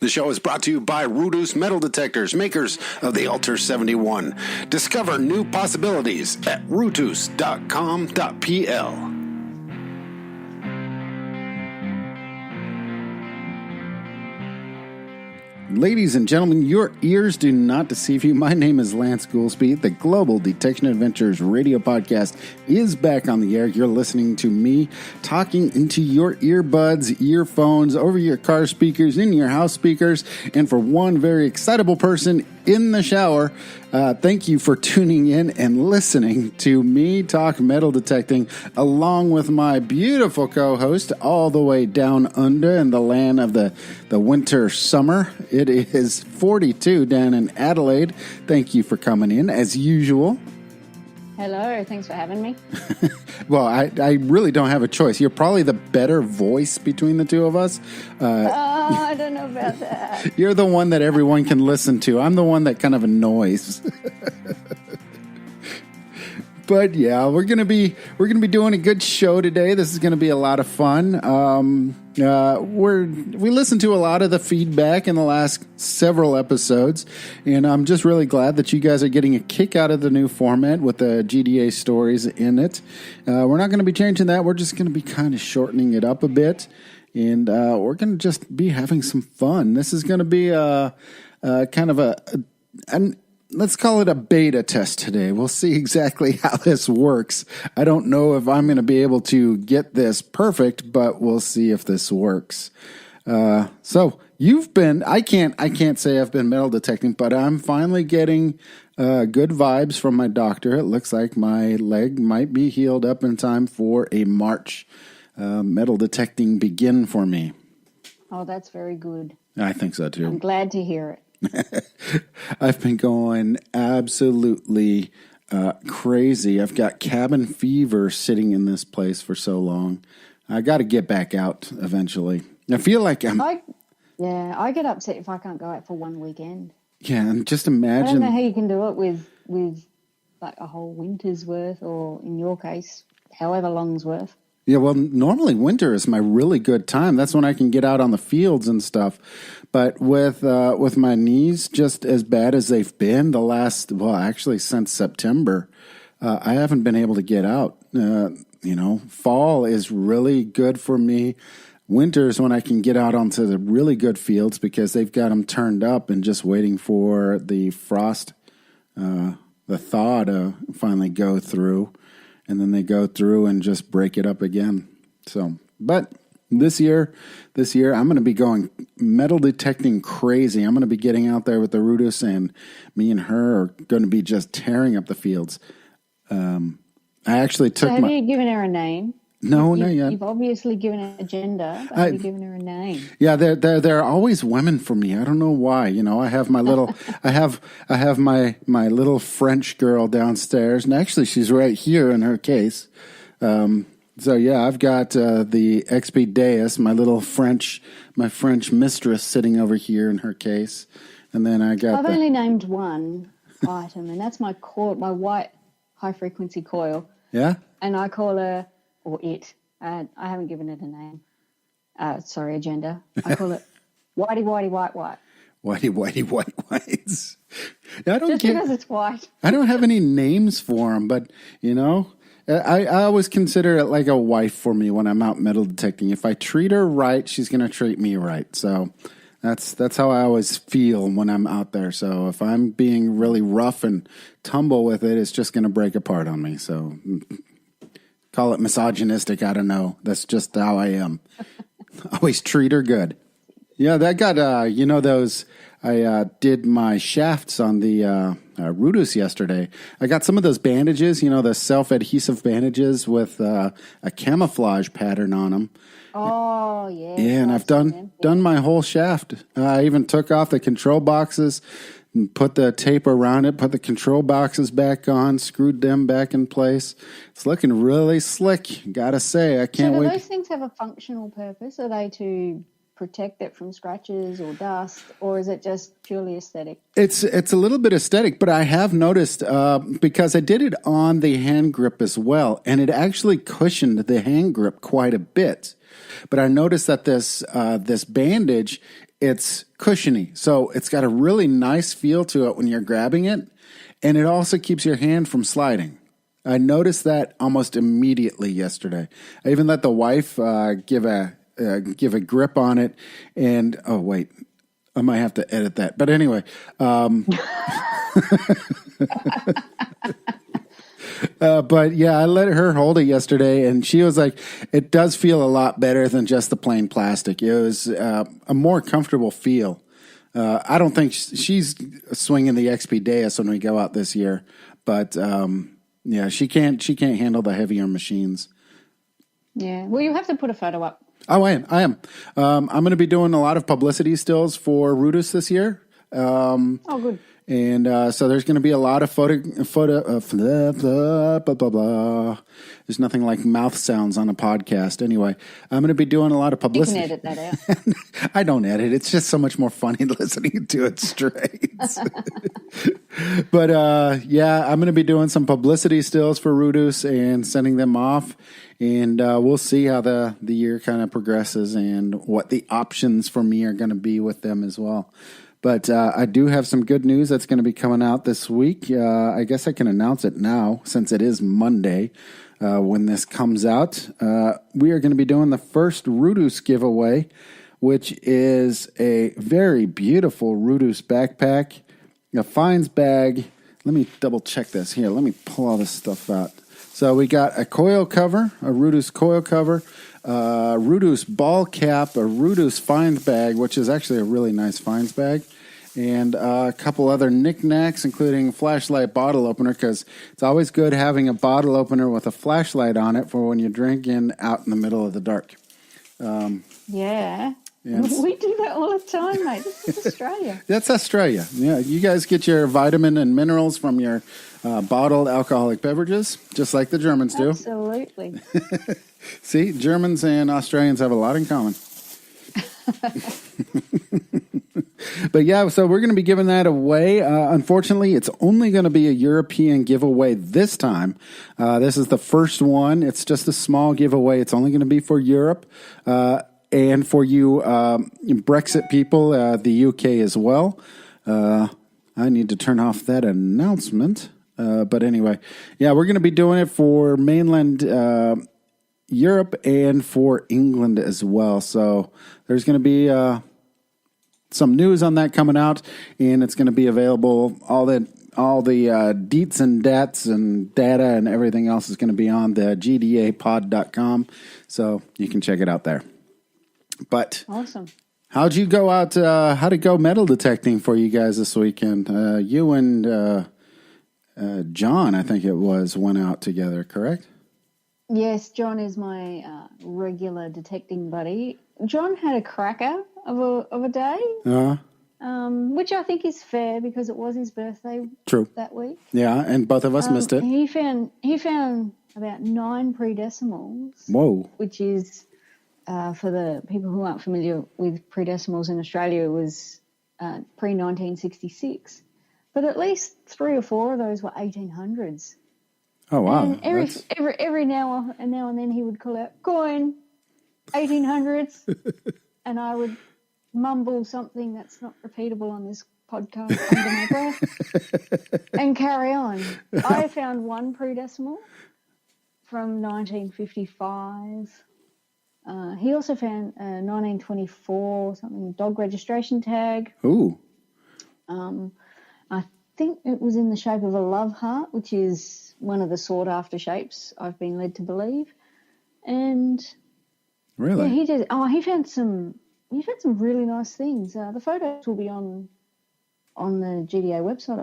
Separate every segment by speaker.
Speaker 1: The show is brought to you by Rudus Metal Detectors, makers of the Alter 71. Discover new possibilities at rudus.com.pl. Ladies and gentlemen, your ears do not deceive you. My name is Lance Goolsby. The Global Detection Adventures radio podcast is back on the air. You're listening to me talking into your earbuds, earphones, over your car speakers, in your house speakers. And for one very excitable person in the shower, thank you for tuning in and listening to me talk metal detecting along with my beautiful co-host all the way down under in the land of the winter summer. It is 42 down in Adelaide. Thank you for coming in as usual.
Speaker 2: Hello, thanks for having me.
Speaker 1: Well, I really don't have a choice. You're probably the better voice between the two of us.
Speaker 2: I don't know about that.
Speaker 1: You're the one that everyone can listen to. I'm the one that kind of annoys. But yeah, we're gonna be doing a good show today. This is gonna be a lot of fun. We listened to a lot of the feedback in the last several episodes, and I'm just really glad that you guys are getting a kick out of the new format with the GDA stories in it. We're not going to be changing that. We're just going to be kind of shortening it up a bit, and we're going to just be having some fun. This is going to be a kind of an let's call it a beta test today. We'll see exactly how this works. I don't know if I'm going to be able to get this perfect, but we'll see if this works. So you've been, I can't say I've been metal detecting, but I'm finally getting good vibes from my doctor. It looks like my leg might be healed up in time for a March metal detecting begin for me.
Speaker 2: Oh, that's very good.
Speaker 1: I think so too.
Speaker 2: I'm glad to hear it.
Speaker 1: I've been going absolutely crazy. I've got cabin fever sitting in this place for so long. I got to get back out eventually. I feel like I
Speaker 2: get upset if I can't go out for one weekend.
Speaker 1: Yeah, and just imagine.
Speaker 2: I don't know how you can do it with like a whole winter's worth, or in your case, however long's worth.
Speaker 1: Yeah, well, normally winter is my really good time. That's when I can get out on the fields and stuff. But with my knees just as bad as they've been actually since September, I haven't been able to get out. Fall is really good for me. Winter is when I can get out onto the really good fields because they've got them turned up and just waiting for the frost, the thaw to finally go through. And then they go through and just break it up again. So, but this year, I'm going to be going metal detecting crazy. I'm going to be getting out there with the Rudus, and me and her are going to be just tearing up the fields. I actually took.
Speaker 2: So have you given her a name?
Speaker 1: No, not yet.
Speaker 2: You've obviously given her a gender, but have you given her a name?
Speaker 1: Yeah, they're always women for me. I don't know why. I have my little, I have my little French girl downstairs, and actually she's right here in her case. So yeah, I've got the XLII, my French mistress sitting over here in her case, and then I got.
Speaker 2: I've only named one item, and that's my white high frequency coil.
Speaker 1: Yeah,
Speaker 2: and I call her. Or it. I haven't given it a name. A gender. I call it whitey, whitey, white, white.
Speaker 1: Whitey, whitey, white, whites.
Speaker 2: Because it's white.
Speaker 1: I don't have any names for them, but, I always consider it like a wife for me when I'm out metal detecting. If I treat her right, she's going to treat me right. So that's how I always feel when I'm out there. So if I'm being really rough and tumble with it, it's just going to break apart on me. So... call it misogynistic, I don't know. That's just how I am. Always treat her good. Yeah, that got, those, I did my shafts on the Rudus yesterday. I got some of those bandages, the self-adhesive bandages with a camouflage pattern on them.
Speaker 2: Oh, yeah.
Speaker 1: Yeah, and I've done my whole shaft. I even took off the control boxes and put the tape around it, put the control boxes back on, screwed them back in place. It's looking really slick, gotta say. I can't wait.
Speaker 2: So do those things have a functional purpose? Are they to protect it from scratches or dust, or is it just purely aesthetic?
Speaker 1: It's a little bit aesthetic, but I have noticed because I did it on the hand grip as well, and it actually cushioned the hand grip quite a bit. But I noticed that this bandage, it's cushiony, so it's got a really nice feel to it when you're grabbing it, and it also keeps your hand from sliding. I noticed that almost immediately yesterday. I even let the wife give a grip on it, and oh wait, I might have to edit that. But anyway, but yeah, I let her hold it yesterday, and she was like, "It does feel a lot better than just the plain plastic. It was a more comfortable feel." I don't think she's swinging the XP Deus when we go out this year, but yeah, she can't handle the heavier machines.
Speaker 2: Yeah, well, you have to put a photo up.
Speaker 1: Oh, I am. I'm going to be doing a lot of publicity stills for Rudus this year.
Speaker 2: Oh, good.
Speaker 1: And so there's going to be a lot of photo blah, blah, blah, blah. There's nothing like mouth sounds on a podcast. Anyway, I'm going to be doing a lot of publicity.
Speaker 2: You can edit that out.
Speaker 1: I don't edit. It's just so much more funny listening to it straight. But yeah, I'm going to be doing some publicity stills for Rudus and sending them off. And we'll see how the year kind of progresses and what the options for me are going to be with them as well. But I do have some good news that's going to be coming out this week. I guess I can announce it now since it is Monday when this comes out. We are going to be doing the first Rudus giveaway, which is a very beautiful Rudus backpack, a fines bag. Let me double check this here. Let me pull all this stuff out. So we got a coil cover, a Rudus coil cover, Rudus ball cap, a Rudus fines bag, which is actually a really nice fines bag, and a couple other knickknacks, including flashlight bottle opener, because it's always good having a bottle opener with a flashlight on it for when you're drinking out in the middle of the dark.
Speaker 2: Yeah. We do that all the time, mate. This is Australia.
Speaker 1: That's Australia. Yeah, you guys get your vitamin and minerals from your bottled alcoholic beverages, just like the Germans do.
Speaker 2: Absolutely.
Speaker 1: See, Germans and Australians have a lot in common. But yeah, so we're going to be giving that away. Unfortunately, it's only going to be a European giveaway this time. This is the first one. It's just a small giveaway. It's only going to be for Europe. And for you Brexit people, the UK as well. I need to turn off that announcement. But anyway, yeah, we're going to be doing it for mainland Europe and for England as well. So there's going to be some news on that coming out, and it's going to be available. All the deets and dats and data and everything else is going to be on the GDApod.com. So you can check it out there. But
Speaker 2: awesome.
Speaker 1: How'd you go out? How'd it go metal detecting for you guys this weekend? You and John, I think it was, went out together, correct?
Speaker 2: Yes, John is my regular detecting buddy. John had a cracker of a day, which I think is fair because it was his birthday. True. That week.
Speaker 1: Yeah, and both of us missed it.
Speaker 2: He found about 9 pre-decimals.
Speaker 1: Whoa!
Speaker 2: Which is for the people who aren't familiar with pre-decimals in Australia, it was pre-1966. But at least 3 or 4 of those were 1800s.
Speaker 1: Oh wow!
Speaker 2: And every now and then he would call out coin, 1800s, and I would mumble something that's not repeatable on this podcast under my breath and carry on. I found 1 pre-decimal from 1955. He also found a 1924 something dog registration tag.
Speaker 1: Ooh.
Speaker 2: I think it was in the shape of a love heart, which is one of the sought-after shapes I've been led to believe. And
Speaker 1: really,
Speaker 2: yeah, he did. Oh, he found some really nice things. The photos will be on the GDA website.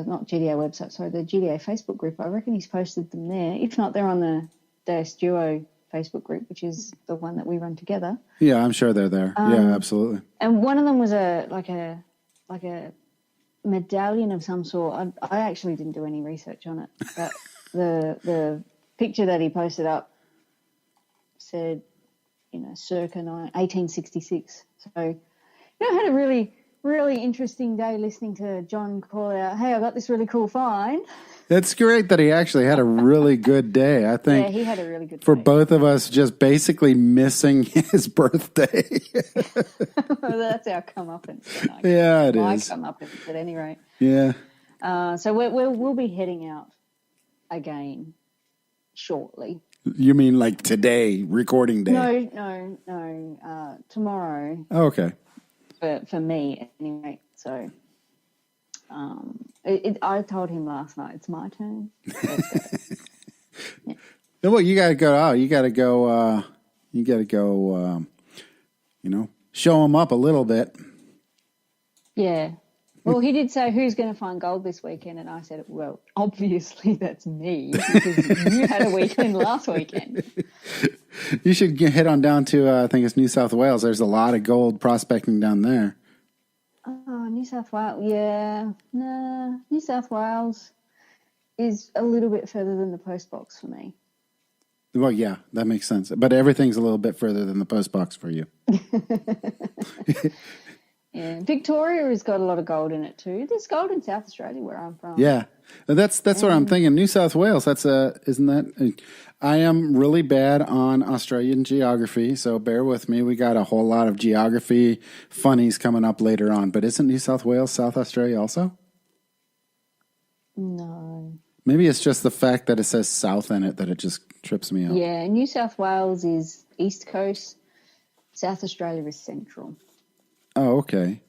Speaker 2: Not GDA website. Sorry, the GDA Facebook group. I reckon he's posted them there. If not, they're on the DS Duo Facebook group, which is the one that we run together.
Speaker 1: Yeah, I'm sure they're there. Yeah, absolutely.
Speaker 2: And one of them was like a medallion of some sort. I actually didn't do any research on it, but the picture that he posted up said, circa 1866. So, I had a really, really interesting day listening to John call out, "Hey, I got this really cool find."
Speaker 1: It's great that he actually had a really good day. I think
Speaker 2: he had a really good
Speaker 1: for
Speaker 2: day.
Speaker 1: both of us just basically missing his birthday.
Speaker 2: Well, that's our comeuppance.
Speaker 1: Yeah, it
Speaker 2: my
Speaker 1: is.
Speaker 2: comeuppance at any rate.
Speaker 1: Yeah.
Speaker 2: So we'll be heading out again shortly.
Speaker 1: You mean like today, recording day?
Speaker 2: No. Tomorrow.
Speaker 1: Oh, okay.
Speaker 2: For me, anyway. So, I told him last night it's my turn. Let's go.
Speaker 1: Yeah. Well, you got to go out. You got to go. Show him up a little bit.
Speaker 2: Yeah. Well, he did say, "Who's going to find gold this weekend?" And I said, "Well, obviously that's me, because you had a weekend last weekend."
Speaker 1: You should head on down to, I think it's New South Wales. There's a lot of gold prospecting down there.
Speaker 2: Oh, New South Wales. Yeah. Nah, New South Wales is a little bit further than the post box for me.
Speaker 1: Well, yeah, that makes sense. But everything's a little bit further than the post box for you.
Speaker 2: Yeah, Victoria has got a lot of gold in it too. There's gold in South Australia where I'm from.
Speaker 1: Yeah, that's what I'm thinking. New South Wales. Isn't that? I am really bad on Australian geography, so bear with me. We got a whole lot of geography funnies coming up later on. But isn't New South Wales South Australia also?
Speaker 2: No.
Speaker 1: Maybe it's just the fact that it says South in it that it just trips me up.
Speaker 2: Yeah, New South Wales is East Coast. South Australia is Central.
Speaker 1: Oh, okay.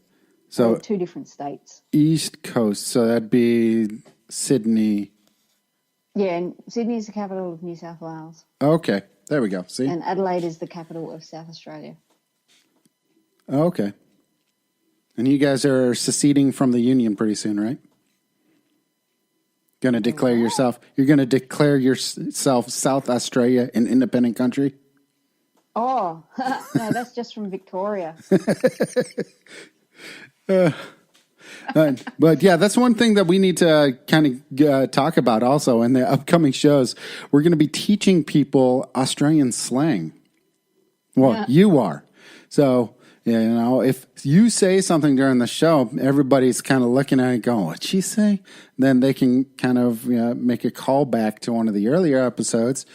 Speaker 1: So
Speaker 2: two different states.
Speaker 1: East Coast, so that'd be Sydney.
Speaker 2: Yeah, and Sydney is the capital of New South Wales.
Speaker 1: Okay, there we go. See?
Speaker 2: And Adelaide is the capital of South Australia.
Speaker 1: Okay. And you guys are seceding from the Union pretty soon, right? Going to declare yourself. You're going to declare yourself South Australia an independent country?
Speaker 2: Oh, no, that's just from Victoria.
Speaker 1: But yeah, that's one thing that we need to kind of talk about also in the upcoming shows. We're going to be teaching people Australian slang. Well, you are. So, if you say something during the show, everybody's kind of looking at it going, "What'd she say?" Then they can kind of make a call back to one of the earlier episodes.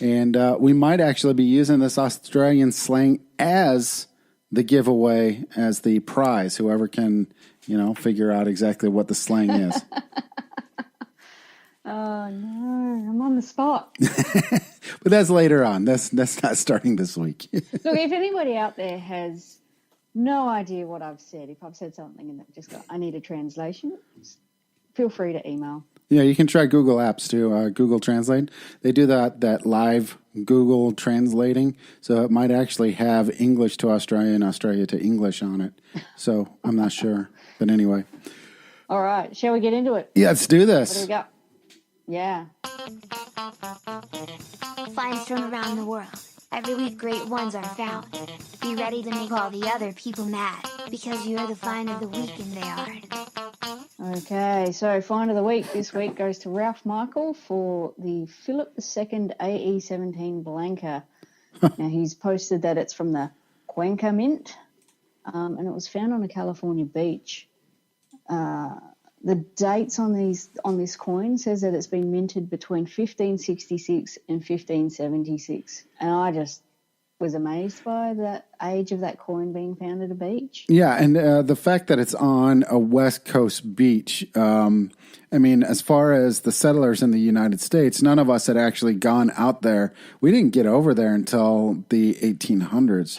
Speaker 1: And we might actually be using this Australian slang as the giveaway, as the prize. Whoever can, figure out exactly what the slang is.
Speaker 2: Oh, no, I'm on the spot.
Speaker 1: But that's later on. That's not starting this week.
Speaker 2: Look, if anybody out there has no idea what I've said, if I've said something and they've just got, "I need a translation," feel free to email.
Speaker 1: Yeah, you can try Google Apps too, Google Translate. They do that live Google translating, so it might actually have English to Australia and Australia to English on it. So I'm not sure. But anyway.
Speaker 2: All right, shall we get into it?
Speaker 1: Yeah, let's do this.
Speaker 2: What do we got? Yeah.
Speaker 3: Finds from around the world. Every week great ones are found. Be ready to make all the other people mad, because you're the find of the week and they aren't.
Speaker 2: Okay, so find of the week this week goes to Ralph Michael for the Philip II AE17 Blanca. Now, he's posted that it's from the Cuenca Mint, and it was found on a California beach. The dates on this coin says that it's been minted between 1566 and 1576, and I just was amazed by the age of that coin being found at a beach.
Speaker 1: Yeah, and the fact that it's on a West Coast beach, as far as the settlers in the United States, none of us had actually gone out there. We didn't get over there until the 1800s.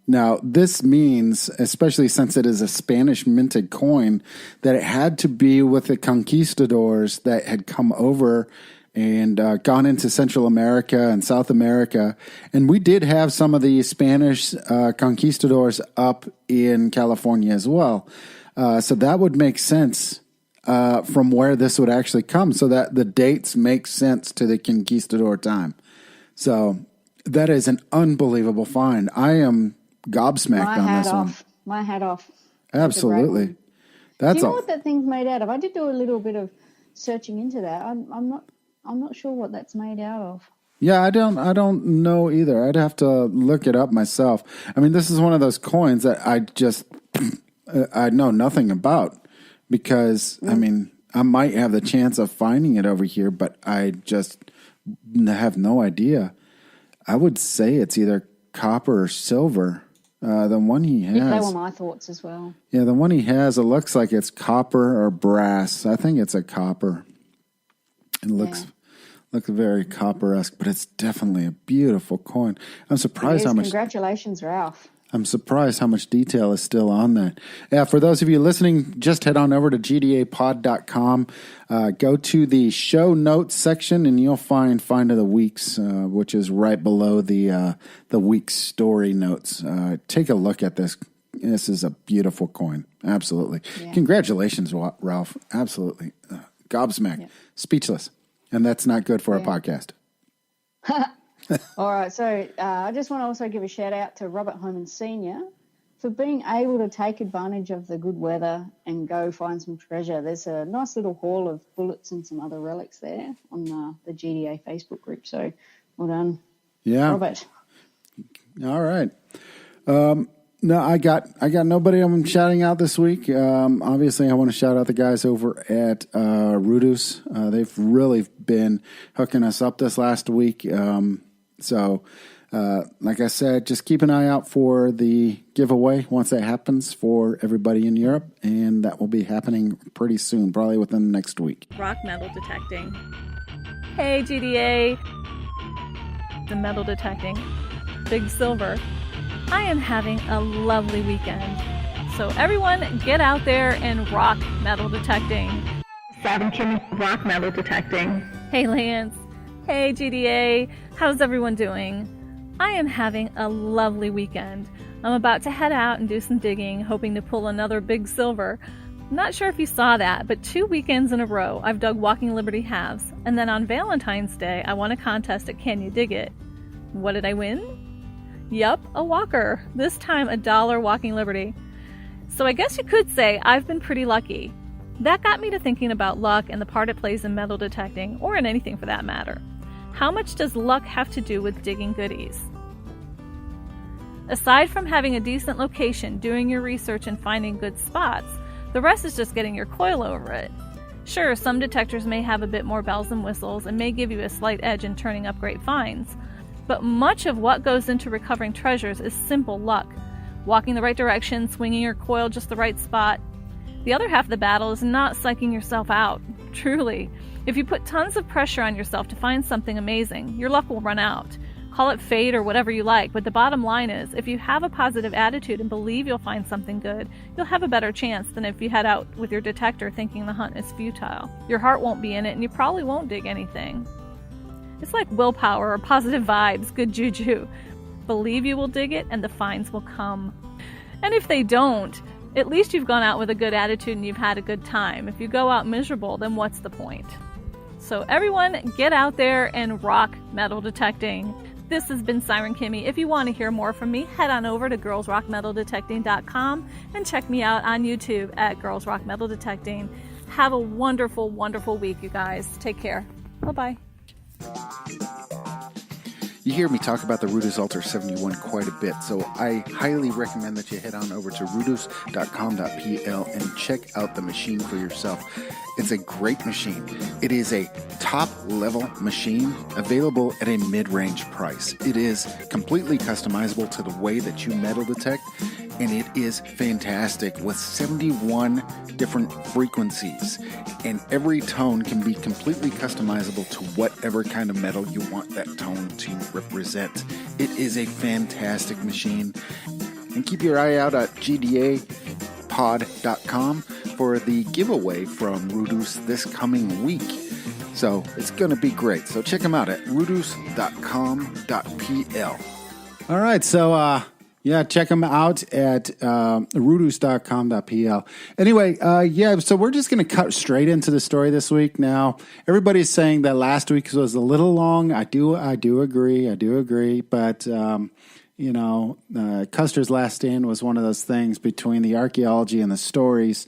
Speaker 1: Now, this means, especially since it is a Spanish minted coin, that it had to be with the conquistadors that had come over and gone into Central America and South America. And we did have some of the Spanish conquistadors up in California as well. So that would make sense from where this would actually come, so that the dates make sense to the conquistador time. So that is an unbelievable find. I am gobsmacked on this one.
Speaker 2: My hat off.
Speaker 1: Absolutely.
Speaker 2: Do you know what that thing's made out of? I did do a little bit of searching into that. I'm not sure what that's made out of.
Speaker 1: Yeah, I don't know either. I'd have to look it up myself. I mean, this is one of those coins that I know nothing about because, I mean, I might have the chance of finding it over here, but I just have no idea. I would say it's either copper or silver. The one he has.
Speaker 2: Yeah, they were my thoughts as well.
Speaker 1: Yeah, the one he has, it looks like it's copper or brass. I think it's a copper. It looks very copper-esque, but it's definitely a beautiful coin. I'm surprised how much.
Speaker 2: Congratulations, Ralph.
Speaker 1: I'm surprised how much detail is still on that. Yeah, for those of you listening, just head on over to gdapod.com. Go to the show notes section, and you'll find of the Weeks, which is right below the week's story notes. Take a look at this. This is a beautiful coin. Absolutely. Yeah. Congratulations, Ralph. Absolutely. Gobsmacked. Yeah. Speechless. And that's not good for a podcast.
Speaker 2: All right, so I just want to also give a shout out to Robert Homan Sr. for being able to take advantage of the good weather and go find some treasure. There's a nice little haul of bullets and some other relics there on the GDA Facebook group. So well done, Robert.
Speaker 1: All right. No, I got nobody I'm shouting out this week. Obviously, I want to shout out the guys over at Rudus. They've really been hooking us up this last week. So, like I said, just keep an eye out for the giveaway once that happens for everybody in Europe, and that will be happening pretty soon, probably within the next week.
Speaker 4: Rock metal detecting. Hey, GDA. The metal detecting. Big Silver. I am having a lovely weekend. So everyone get out there and rock metal detecting. Rock metal detecting. Hey, Lance. Hey, GDA. How's everyone doing? I am having a lovely weekend. I'm about to head out and do some digging, hoping to pull another Big Silver. I'm not sure if you saw that, but 2 weekends in a row, I've dug Walking Liberty halves. And then on Valentine's Day, I won a contest at Can You Dig It? What did I win? Yup, a walker. This time $1 Walking Liberty. So I guess you could say I've been pretty lucky. That got me to thinking about luck and the part it plays in metal detecting, or in anything for that matter. How much does luck have to do with digging goodies? Aside from having a decent location, doing your research, and finding good spots, the rest is just getting your coil over it. Sure, some detectors may have a bit more bells and whistles and may give you a slight edge in turning up great finds, but much of what goes into recovering treasures is simple luck. Walking the right direction, swinging your coil just the right spot. The other half of the battle is not psyching yourself out. Truly, if you put tons of pressure on yourself to find something amazing, your luck will run out. Call it fate or whatever you like, but the bottom line is, if you have a positive attitude and believe you'll find something good, you'll have a better chance than if you head out with your detector thinking the hunt is futile. Your heart won't be in it and you probably won't dig anything. It's like willpower or positive vibes, good juju. Believe you will dig it and the finds will come. And if they don't, at least you've gone out with a good attitude and you've had a good time. If you go out miserable, then what's the point? So everyone, get out there and rock metal detecting. This has been Siren Kimmy. If you want to hear more from me, head on over to girlsrockmetaldetecting.com and check me out on YouTube at Girls Rock Metal Detecting. Have a wonderful, wonderful week, you guys. Take care. Bye-bye.
Speaker 1: You hear me talk about the Rudus Alter 71 quite a bit, so I highly recommend that you head on over to rudus.com.pl and check out the machine for yourself. It's a great machine. It is a top-level machine available at a mid-range price. It is completely customizable to the way that you metal detect, and it is fantastic with 71 different frequencies, and every tone can be completely customizable to whatever kind of metal you want that tone to represent. It is a fantastic machine, and keep your eye out at GDApod.com for the giveaway from Rudus this coming week. So it's going to be great. So check them out at rudus.com.pl. All right, so yeah, check them out at rudus.com.pl. Anyway, so we're just going to cut straight into the story this week. Now, everybody's saying that last week was a little long. I do agree. But, Custer's Last Stand was one of those things between the archaeology and the stories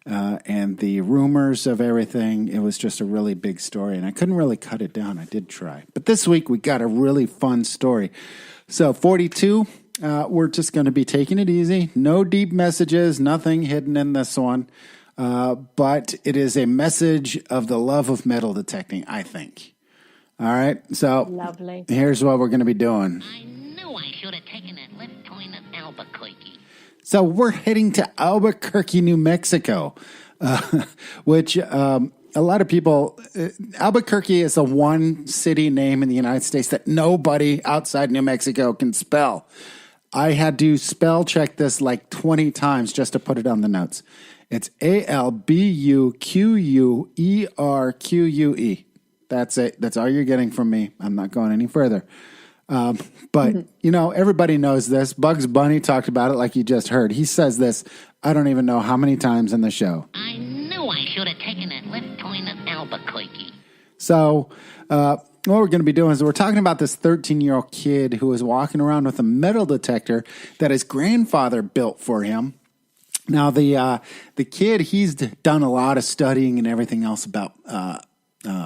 Speaker 1: and the rumors of everything. It was just a really big story, and I couldn't really cut it down. I did try. But this week, we got a really fun story. So 42, we're just going to be taking it easy. No deep messages, nothing hidden in this one. But it is a message of the love of metal detecting, I think. All right, so
Speaker 2: Lovely.
Speaker 1: Here's what we're going to be doing.
Speaker 5: I knew I should have taken that left turn at Albuquerque.
Speaker 1: So we're heading to Albuquerque, New Mexico, which a lot of people, Albuquerque is the one city name in the United States that nobody outside New Mexico can spell. I had to spell check this like 20 times just to put it on the notes. It's Albuquerque. That's it. That's all you're getting from me. I'm not going any further. But, everybody knows this. Bugs Bunny talked about it like you just heard. He says this, I don't even know how many times in the show.
Speaker 5: I knew I should have taken that left turn at Albuquerque.
Speaker 1: So what we're going to be doing is we're talking about this 13-year-old kid who was walking around with a metal detector that his grandfather built for him. Now, the kid, he's done a lot of studying and everything else about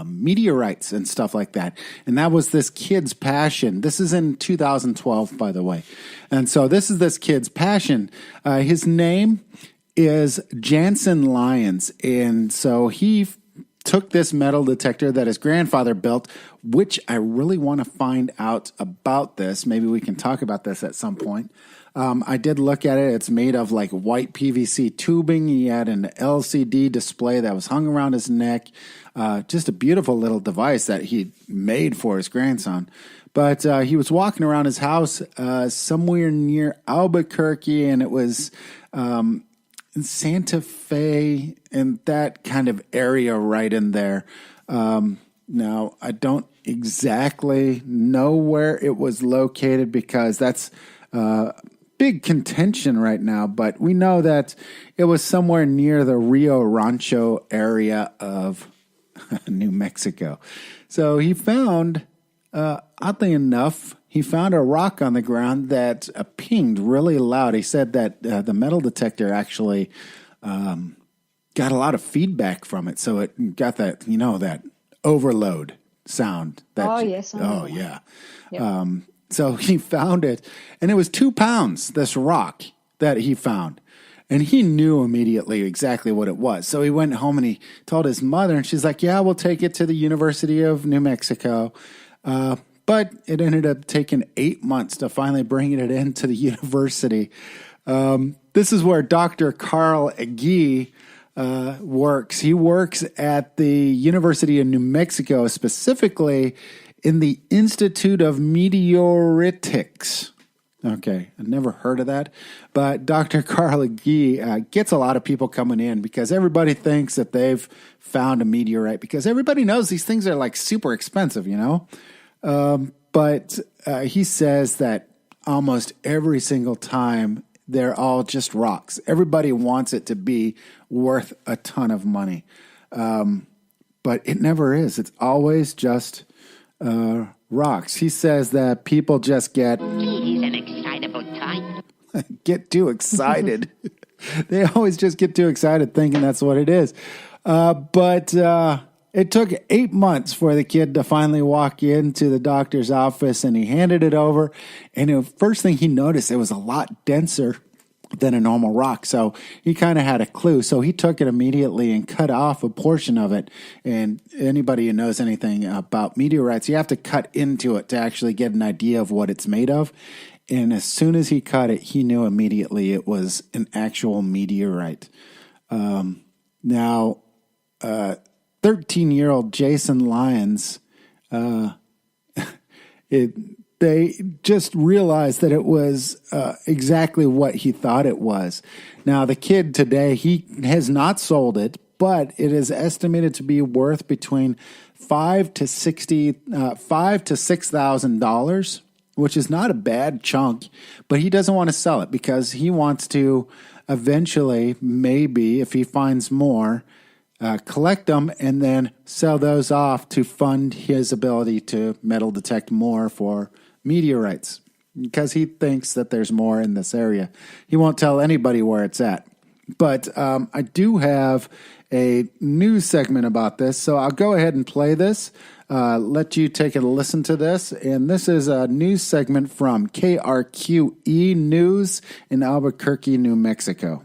Speaker 1: meteorites and stuff like that. And that was this kid's passion. This is in 2012, by the way. And so this is this kid's passion. His name is Jansen Lyons. And so he took this metal detector that his grandfather built, which I really want to find out about this. Maybe we can talk about this at some point. I did look at it. It's made of like white PVC tubing. He had an LCD display that was hung around his neck. Just a beautiful little device that he made for his grandson. But he was walking around his house somewhere near Albuquerque, and it was in Santa Fe and that kind of area right in there. Now, I don't exactly know where it was located because that's big contention right now, but we know that it was somewhere near the Rio Rancho area of New Mexico. So he found, oddly enough, he found a rock on the ground that pinged really loud. He said that the metal detector actually got a lot of feedback from it. So it got that, that overload sound.
Speaker 2: Yes.
Speaker 1: Yeah.
Speaker 2: Yep.
Speaker 1: So he found it, and it was 2 pounds, this rock that he found. And he knew immediately exactly what it was. So he went home and he told his mother, and she's like, yeah, we'll take it to the University of New Mexico. But it ended up taking 8 months to finally bring it into the university. This is where Dr. Carl Agee works. He works at the University of New Mexico, specifically in the Institute of Meteoritics. Okay, I've never heard of that. But Dr. Carl Agee gets a lot of people coming in because everybody thinks that they've found a meteorite because everybody knows these things are like super expensive, But he says that almost every single time they're all just rocks. Everybody wants it to be worth a ton of money. But it never is. It's always just rocks. He says that people just get
Speaker 5: He's an excitable type.
Speaker 1: get too excited. They always just get too excited thinking that's what it is. But it took 8 months for the kid to finally walk into the doctor's office, and he handed it over. And the first thing he noticed, it was a lot denser than a normal rock. So he kind of had a clue. So he took it immediately and cut off a portion of it. And anybody who knows anything about meteorites, you have to cut into it to actually get an idea of what it's made of. And as soon as he cut it, he knew immediately it was an actual meteorite. Now, 13-year-old Jason Lyons, they just realized that it was exactly what he thought it was. Now, the kid today, he has not sold it, but it is estimated to be worth between $5,000 to $6,000, which is not a bad chunk. But he doesn't want to sell it because he wants to eventually, maybe if he finds more, collect them and then sell those off to fund his ability to metal detect more for meteorites because he thinks that there's more in this area. He won't tell anybody where it's at. But I do have a news segment about this, so I'll go ahead and play this, let you take a listen to this. And this is a news segment from KRQE News in Albuquerque, New Mexico.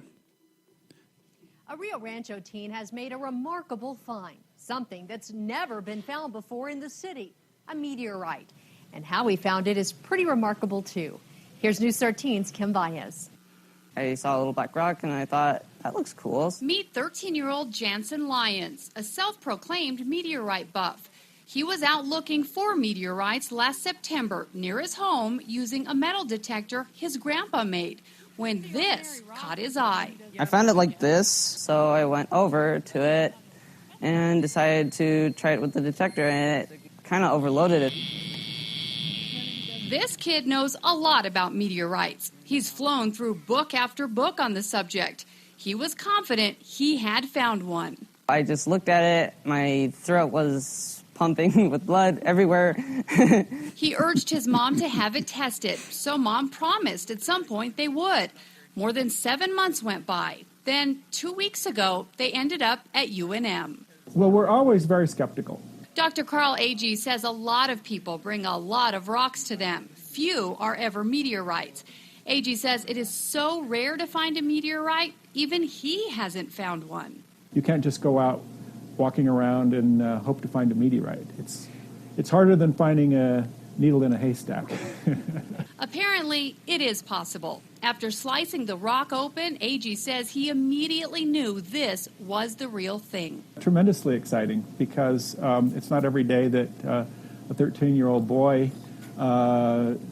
Speaker 6: A Rio Rancho teen has made a remarkable find, something that's never been found before in the city, a meteorite. And how he found it is pretty remarkable, too. Here's News 13's Kim Baez.
Speaker 7: I saw a little black rock and I thought, that looks cool.
Speaker 8: Meet 13-year-old Jansen Lyons, a self-proclaimed meteorite buff. He was out looking for meteorites last September near his home using a metal detector his grandpa made, when this caught his eye.
Speaker 7: I found it like this, so I went over to it and decided to try it with the detector, and it kind of overloaded it.
Speaker 8: This kid knows a lot about meteorites. He's flown through book after book on the subject. He was confident he had found one.
Speaker 7: I just looked at it. My throat was pumping with blood everywhere.
Speaker 8: He urged his mom to have it tested, so Mom promised at some point they would. More than 7 months went by. Then, 2 weeks ago, they ended up at UNM.
Speaker 9: Well, we're always very skeptical.
Speaker 8: Dr. Carl Agee says a lot of people bring a lot of rocks to them. Few are ever meteorites. Agee says it is so rare to find a meteorite, even he hasn't found one.
Speaker 9: You can't just go out walking around and hope to find a meteorite. It's harder than finding a needle in a haystack.
Speaker 8: Apparently, it is possible. After slicing the rock open, Agee says he immediately knew this was the real thing.
Speaker 9: Tremendously exciting, because it's not every day that a 13-year-old boy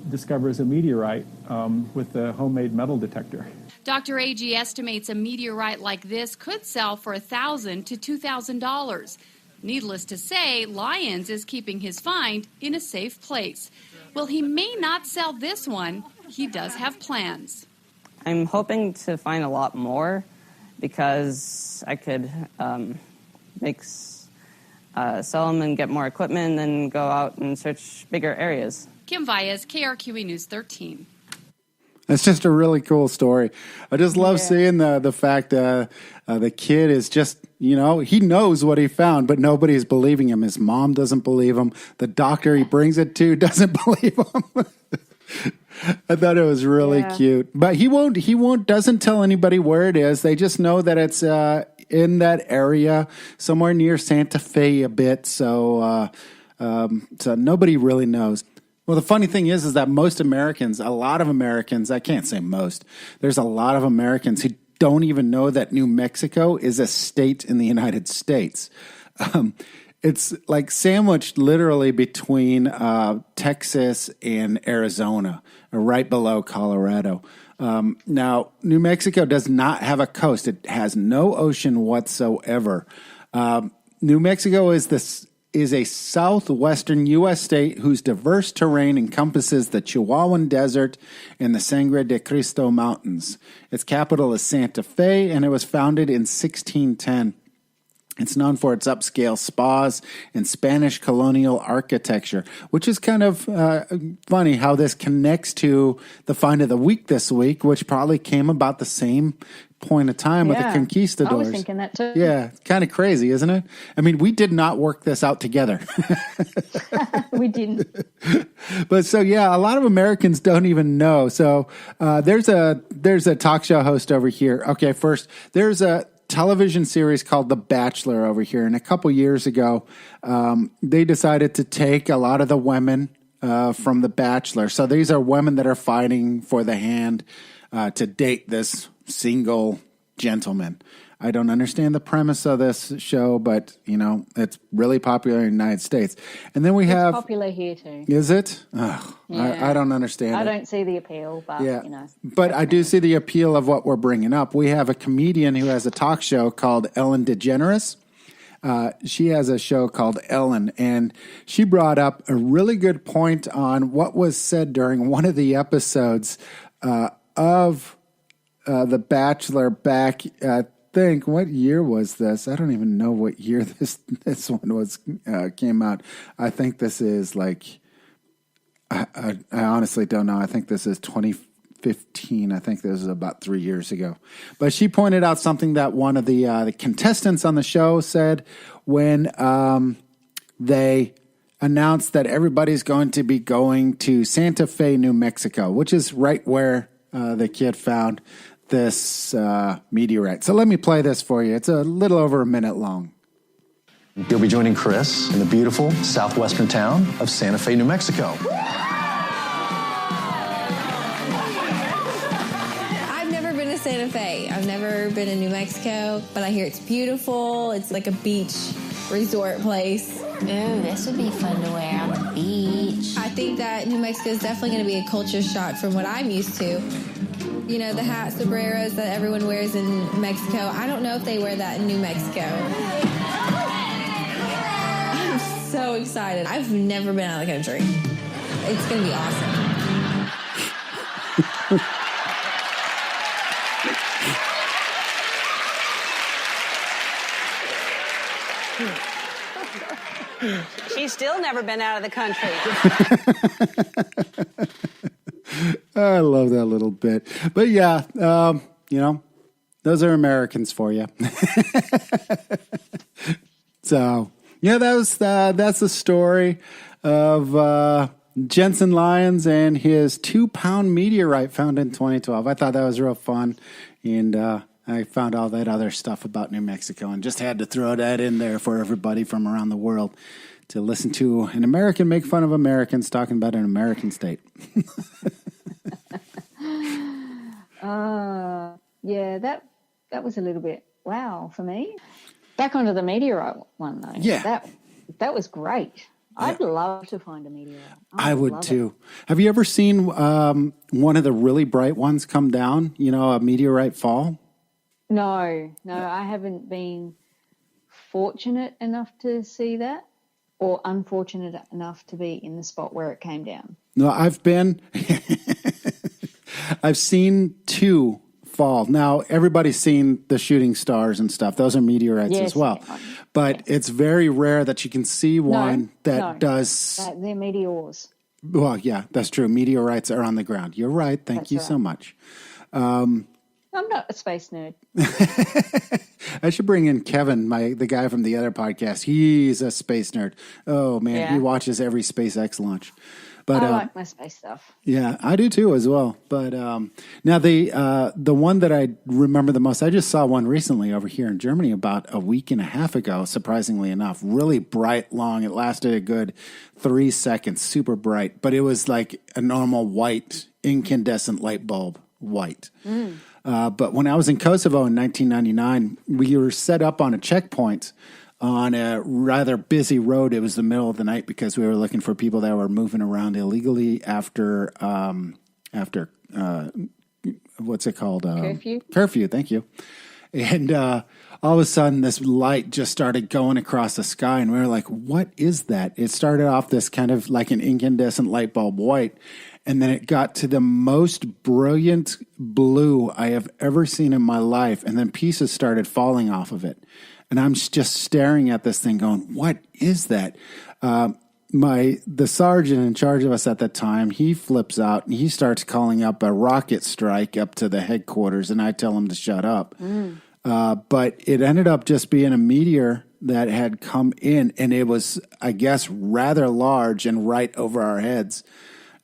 Speaker 9: discovers a meteorite with a homemade metal detector.
Speaker 8: Dr. Agee estimates a meteorite like this could sell for $1,000 to $2,000. Needless to say, Lyons is keeping his find in a safe place. While he may not sell this one, he does have plans.
Speaker 7: I'm hoping to find a lot more because I could sell them and get more equipment and then go out and search bigger areas.
Speaker 8: Kim Baez, KRQE News 13.
Speaker 1: It's just a really cool story. I just love seeing the fact the kid is just, he knows what he found, but nobody's believing him. His mom doesn't believe him. The doctor he brings it to doesn't believe him. I thought it was really cute. But he doesn't tell anybody where it is. They just know that it's in that area, somewhere near Santa Fe a bit. So nobody really knows. Well, the funny thing is that most Americans, a lot of Americans, I can't say most, there's a lot of Americans who don't even know that New Mexico is a state in the United States. It's like sandwiched literally between Texas and Arizona, right below Colorado. Now, New Mexico does not have a coast. It has no ocean whatsoever. New Mexico is a southwestern U.S. state whose diverse terrain encompasses the Chihuahuan Desert and the Sangre de Cristo Mountains. Its capital is Santa Fe, and it was founded in 1610. It's known for its upscale spas and Spanish colonial architecture, which is kind of funny how this connects to the find of the week this week, which probably came about the same point of time with the conquistadors.
Speaker 2: I was thinking that too.
Speaker 1: Yeah, kind of crazy, isn't it? I mean, we did not work this out together.
Speaker 2: We didn't.
Speaker 1: But so, yeah, a lot of Americans don't even know. So there's a talk show host over here. Okay, first, there's a television series called The Bachelor over here. And a couple years ago, they decided to take a lot of the women from The Bachelor. So these are women that are fighting for the hand to date this single gentleman. I don't understand the premise of this show, but, it's really popular in the United States. And then it's
Speaker 2: popular here too.
Speaker 1: Is it? Oh, I don't understand
Speaker 2: I
Speaker 1: it.
Speaker 2: don't see the appeal, but,
Speaker 1: But I do see the appeal of what we're bringing up. We have a comedian who has a talk show called Ellen DeGeneres. She has a show called Ellen, and she brought up a really good point on what was said during one of the episodes of The Bachelor back what year was this? I don't even know what year this one was came out. I think this is like I honestly don't know. I think this is 2015. I think this was about 3 years ago. But she pointed out something that one of the contestants on the show said when they announced that everybody's going to be going to Santa Fe, New Mexico, which is right where the kid found this meteorite. So let me play this for you. It's a little over a minute long.
Speaker 10: You'll be joining Chris in the beautiful southwestern town of Santa Fe, New Mexico.
Speaker 11: I've never been to Santa Fe. I've never been to New Mexico, but I hear it's beautiful. It's like a beach resort place.
Speaker 3: Ooh, this would be fun to wear on the beach.
Speaker 11: I think that New Mexico is definitely going to be a culture shock from what I'm used to. You know, the hats, sombreros that everyone wears in Mexico. I don't know if they wear that in New Mexico. I'm so excited. I've never been out of the country. It's going to be awesome.
Speaker 12: She's still never been out of the country.
Speaker 1: I love that little bit. But yeah, you know, those are Americans for you. So, yeah, that's the story of Jensen Lyons and his 2-pound meteorite found in 2012. I thought that was real fun. And I found all that other stuff about New Mexico and just had to throw that in there for everybody from around the world to listen to an American make fun of Americans talking about an American state.
Speaker 2: Yeah, that was a little bit wow for me. Back onto the meteorite one though.
Speaker 1: Yeah.
Speaker 2: That was great. Yeah. I'd love to find a meteorite.
Speaker 1: I would too. Have you ever seen one of the really bright ones come down, you know, a meteorite fall?
Speaker 2: No, I haven't been fortunate enough to see that or unfortunate enough to be in the spot where it came down.
Speaker 1: No, I've seen 2 fall. Now, everybody's seen the shooting stars and stuff. Those are meteorites as well. But it's very rare that you can see one does.
Speaker 2: They're meteors.
Speaker 1: Well, yeah, that's true. Meteorites are on the ground. You're right. Thank you so much.
Speaker 2: I'm not a space nerd.
Speaker 1: I should bring in Kevin, the guy from the other podcast. He's a space nerd. Oh, man, He watches every SpaceX launch. But
Speaker 2: I like my space stuff.
Speaker 1: Yeah, I do too as well. But now the one that I remember the most, I just saw one recently over here in Germany about a week and a half ago, surprisingly enough. Really bright, long. It lasted a good 3 seconds, super bright. But it was like a normal white, incandescent light bulb, white. But when I was in Kosovo in 1999, we were set up on a checkpoint on a rather busy road. It was the middle of the night because we were looking for people that were moving around illegally after what's it called?
Speaker 2: Curfew.
Speaker 1: Curfew, thank you. And all of a sudden, this light just started going across the sky, and we were like, what is that? It started off this kind of like an incandescent light bulb white, and then it got to the most brilliant blue I have ever seen in my life, and then pieces started falling off of it. And I'm just staring at this thing going, what is that? The sergeant in charge of us at that time, he flips out and he starts calling up a rocket strike up to the headquarters, and I tell him to shut up. But it ended up just being a meteor that had come in, and it was, I guess, rather large and right over our heads.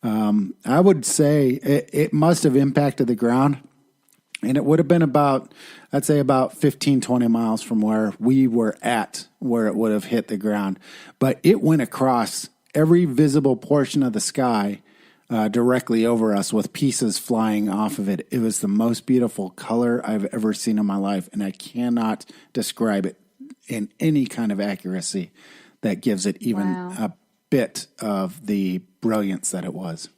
Speaker 1: I would say it must have impacted the ground, and it would have been about 15, 20 miles from where we were at, where it would have hit the ground. But it went across every visible portion of the sky directly over us with pieces flying off of it. It was the most beautiful color I've ever seen in my life, and I cannot describe it in any kind of accuracy that gives it even a bit of the brilliance that it was.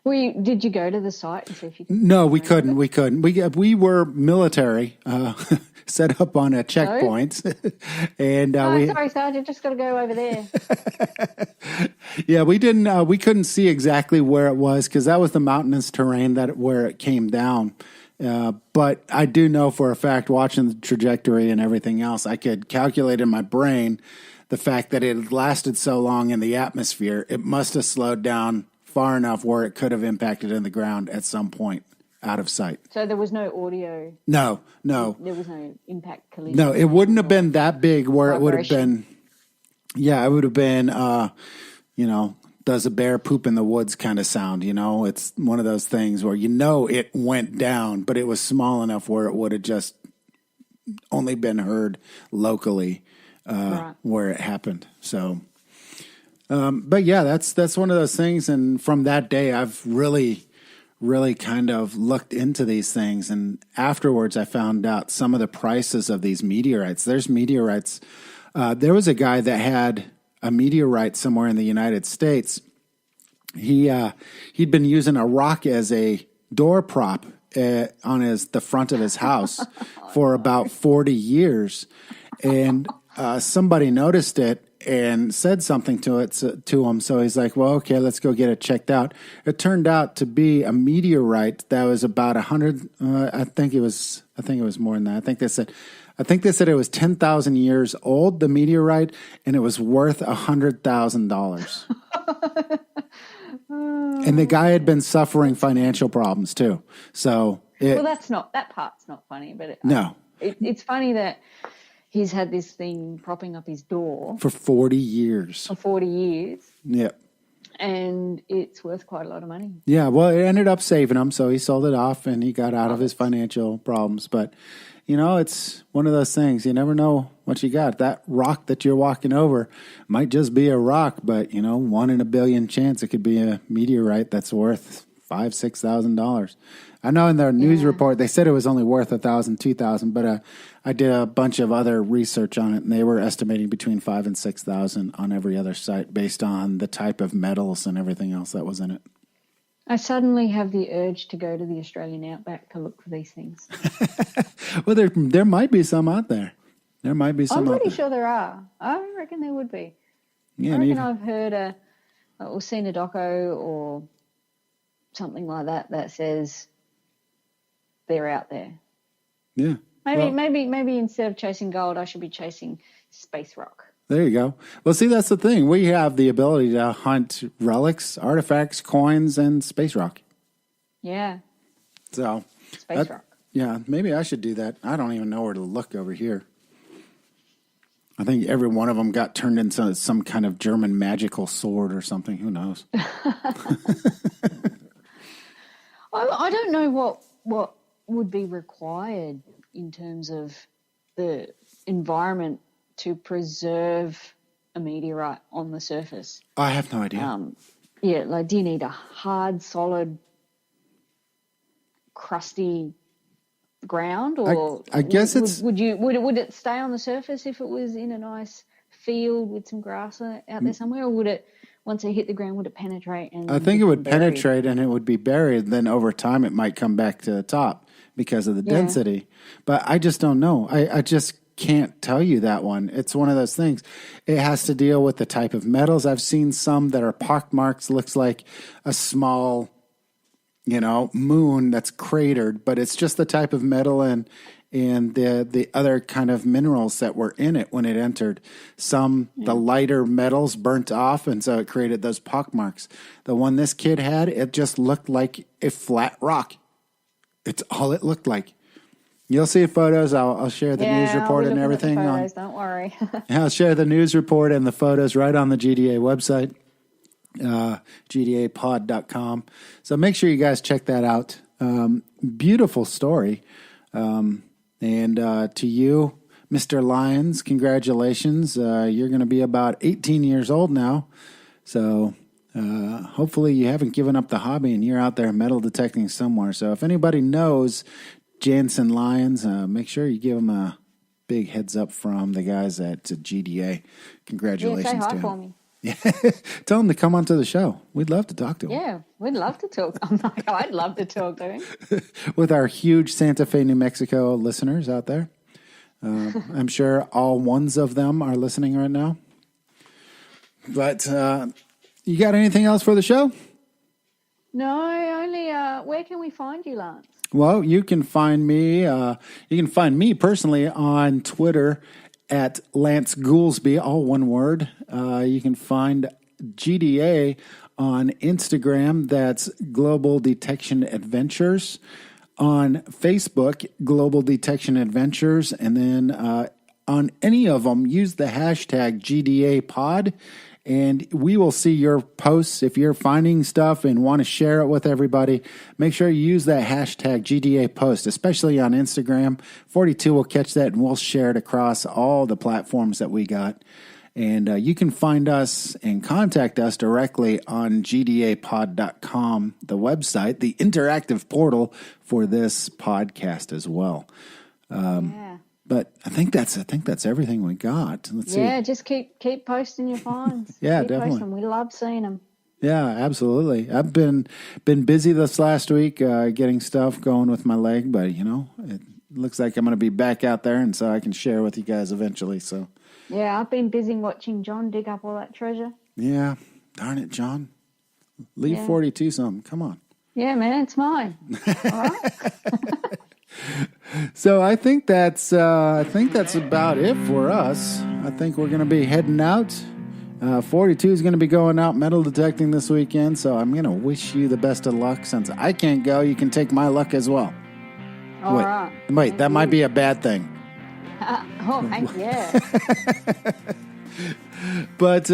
Speaker 2: Did you go to the site and see if you could?
Speaker 1: No, we couldn't. We were military, set up on a checkpoint, and
Speaker 2: sorry, Sergeant, just got to go over there.
Speaker 1: Yeah, we didn't. We couldn't see exactly where it was because that was the mountainous terrain where it came down. But I do know for a fact, watching the trajectory and everything else, I could calculate in my brain the fact that it had lasted so long in the atmosphere. It must have slowed down far enough where it could have impacted in the ground at some point out of sight.
Speaker 2: So there was no audio.
Speaker 1: No.
Speaker 2: There was no impact collision.
Speaker 1: No, it wouldn't have been that big where it would have been. Yeah, it would have been, does a bear poop in the woods kind of sound, It's one of those things where it went down, but it was small enough where it would have just only been heard locally where it happened. So, but yeah, that's one of those things. And from that day, I've really kind of looked into these things. And afterwards, I found out some of the prices of these meteorites. There's meteorites. There was a guy that had a meteorite somewhere in the United States. He'd been using a rock as a door prop on the front of his house for about 40 years. And somebody noticed it and said something to him. So he's like, well, okay, let's go get it checked out. It turned out to be a meteorite that was about 100. I think it was more than that. I think they said it was 10,000 years old, the meteorite, and it was worth $100,000. And the guy had been suffering financial problems too. So
Speaker 2: that part's not funny, but it's funny that he's had this thing propping up his door
Speaker 1: for 40 years.
Speaker 2: Yep. And it's worth quite a lot of money.
Speaker 1: Yeah, well, it ended up saving him, so he sold it off and he got out of his financial problems. But, it's one of those things. You never know what you got. That rock that you're walking over might just be a rock, but, 1 in a billion chance it could be a meteorite that's worth $5,000-$6,000. I know in their news report they said it was only worth $1,000, $2,000, but I did a bunch of other research on it, and they were estimating between $5,000 and $6,000 on every other site based on the type of metals and everything else that was in it.
Speaker 2: I suddenly have the urge to go to the Australian outback to look for these things.
Speaker 1: Well, there might be some out there. There might be some.
Speaker 2: I'm pretty sure there are. I reckon there would be.
Speaker 1: Yeah,
Speaker 2: I reckon I've heard or seen a doco or something like that says they're out there.
Speaker 1: Yeah.
Speaker 2: Maybe instead of chasing gold, I should be chasing space rock.
Speaker 1: There you go. Well, see, that's the thing. We have the ability to hunt relics, artifacts, coins, and space rock.
Speaker 2: Yeah.
Speaker 1: So
Speaker 2: space rock.
Speaker 1: Yeah, maybe I should do that. I don't even know where to look over here. I think every one of them got turned into some kind of German magical sword or something. Who knows?
Speaker 2: I don't know what would be required in terms of the environment to preserve a meteorite on the surface.
Speaker 1: I have no idea.
Speaker 2: Do you need a hard, solid, crusty ground, or
Speaker 1: I guess
Speaker 2: would it stay on the surface if it was in a nice field with some grass out there somewhere, or would it, once it hit the ground, would it penetrate? And
Speaker 1: I think it would penetrate and it would be buried. Then over time, it might come back to the top because of the density. But I just don't know. I just can't tell you that one. It's one of those things. It has to deal with the type of metals. I've seen some that are pockmarks. Looks like a small, moon that's cratered, but it's just the type of metal and the other kind of minerals that were in it when it entered. The lighter metals burnt off, and so it created those pockmarks. The one this kid had, it just looked like a flat rock. It's all it looked like. You'll see photos. I'll share the news report and everything.
Speaker 2: Don't worry.
Speaker 1: I'll share the news report and the photos right on the GDA website, GDApod.com. So make sure you guys check that out. Beautiful story. And to you, Mr. Lyons, congratulations. You're going to be about 18 years old now. So hopefully you haven't given up the hobby and you're out there metal detecting somewhere. So if anybody knows Jansen Lyons, make sure you give him a big heads up from the guys at GDA. Congratulations
Speaker 2: say hi
Speaker 1: to him.
Speaker 2: for me.
Speaker 1: Yeah. Tell him to come onto the show. We'd love to talk to him.
Speaker 2: Yeah, we'd love to talk. I'd love to talk to him.
Speaker 1: With our huge Santa Fe, New Mexico listeners out there. I'm sure all ones of them are listening right now. But you got anything else for the show?
Speaker 2: No, only where can we find you, Lance?
Speaker 1: Well, you can find me. You can find me personally on Twitter at Lance Goolsby, all one word. You can find GDA on Instagram. That's Global Detection Adventures. On Facebook, Global Detection Adventures. And then on any of them, use the hashtag GDA Pod. And we will see your posts. If you're finding stuff and want to share it with everybody, make sure you use that hashtag GDA post, especially on Instagram. 42 will catch that, and we'll share it across all the platforms that we got. And you can find us and contact us directly on gdapod.com, the website, the interactive portal for this podcast as well. But I think that's everything we got. Let's see.
Speaker 2: Yeah, just keep posting your finds.
Speaker 1: Yeah,
Speaker 2: keep
Speaker 1: definitely.
Speaker 2: Posting. We love seeing them.
Speaker 1: Yeah, absolutely. I've been busy this last week getting stuff going with my leg, but it looks like I'm going to be back out there, and so I can share with you guys eventually. So.
Speaker 2: Yeah, I've been busy watching John dig up all that treasure.
Speaker 1: Yeah, darn it, John. Leave 42 something. Come on.
Speaker 2: Yeah, man, it's mine. All right.
Speaker 1: So I think that's about it for us. I think we're going to be heading out. 42 is going to be going out metal detecting this weekend, so I'm going to wish you the best of luck. Since I can't go, you can take my luck as well.
Speaker 2: All right.
Speaker 1: Wait, that might be a bad thing.
Speaker 2: Yeah.
Speaker 1: But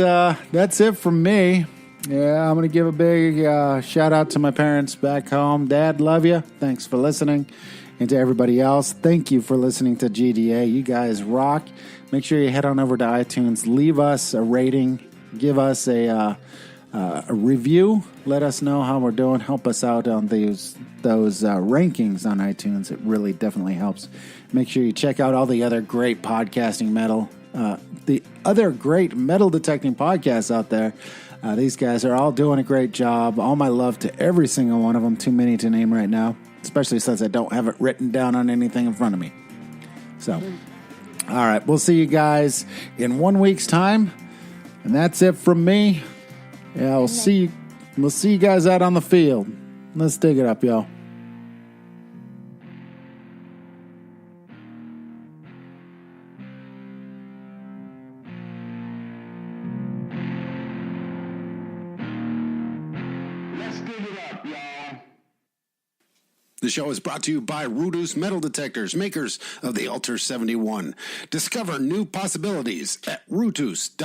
Speaker 1: that's it from me. Yeah, I'm going to give a big shout out to my parents back home. Dad, love you. Thanks for listening. And to everybody else, thank you for listening to GDA. You guys rock. Make sure you head on over to iTunes. Leave us a rating. Give us a review. Let us know how we're doing. Help us out on those rankings on iTunes. It really definitely helps. Make sure you check out all the other great podcasting the other great metal detecting podcasts out there. These guys are all doing a great job. All my love to every single one of them. Too many to name right now, especially since I don't have it written down on anything in front of me. So, all right, we'll see you guys in 1 week's time. And that's it from me. Yeah, we'll see you guys out on the field. Let's dig it up, y'all.
Speaker 13: The show is brought to you by Rudus Metal Detectors, makers of the Alter 71. Discover new possibilities at rudus.com.pl.